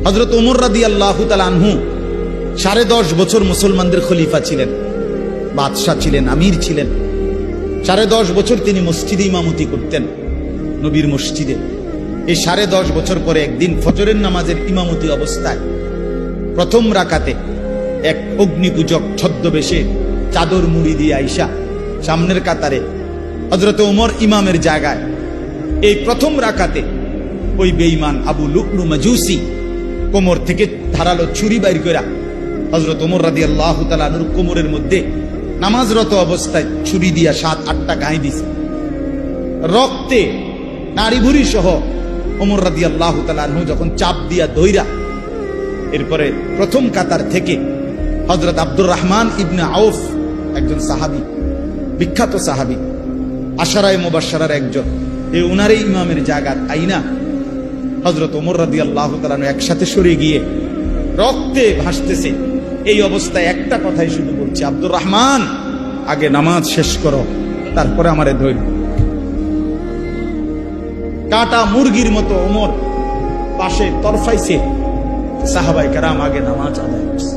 হযরত ওমর রাদিয়াল্লাহু তাআলা আনহু 10.5 বছর মুসলমানদের খলিফা ছিলেন, বাদশাহ ছিলেন, আমির ছিলেন। 10.5 বছর তিনি মসজিদে ইমামতি করতেন, নবীর মসজিদে। এই 10.5 বছর পরে একদিন ফজরের নামাজের ইমামতি অবস্থায় প্রথম রাকাতে এক অগ্নিপূজক ছদ্মবেশে চাদর মুড়ি দিয়ে আইসা সামনের কাতারে হযরত ওমর ইমামের জায়গায়, এই প্রথম রাকাতে ওই বেঈমান আবু লুকলু মাজুসি কোমর থেকে ধারালো ছুরি বাইর কইরা হযরত ওমর রাদিয়াল্লাহু তাআলা আনহুর কোমরের মধ্যে নামাজরত অবস্থায় ছুরি দিয়া 7-8টা গায়ে দিছে। রক্তে নাড়ি ভুড়ি সহ ওমর রাদিয়াল্লাহু তাআলা আনহু যখন চাপ দিয়া দইরা, এরপরে প্রথম কাতার থেকে হযরত আব্দুর রহমান ইবনে আউফ, একজন সাহাবী, বিখ্যাত সাহাবী, আশারায়ে মুবাশশারার একজন, এই উনারে ইমামের জায়গা আইনা হযরত ওমর রাদিয়াল্লাহু তাআলা আনহু একসাথে সরে গিয়ে রক্তে ভাসতেছে। এই অবস্থায় একটা কথাই শুধু বলছে, আব্দুর রহমান, আগে নামাজ শেষ করো, তারপরে আমারে ধৈর। কাটা মুরগির মতো ওমর পাশে তরফাইছে, সাহাবায়ে কেরাম আগে নামাজ আদায় করছে।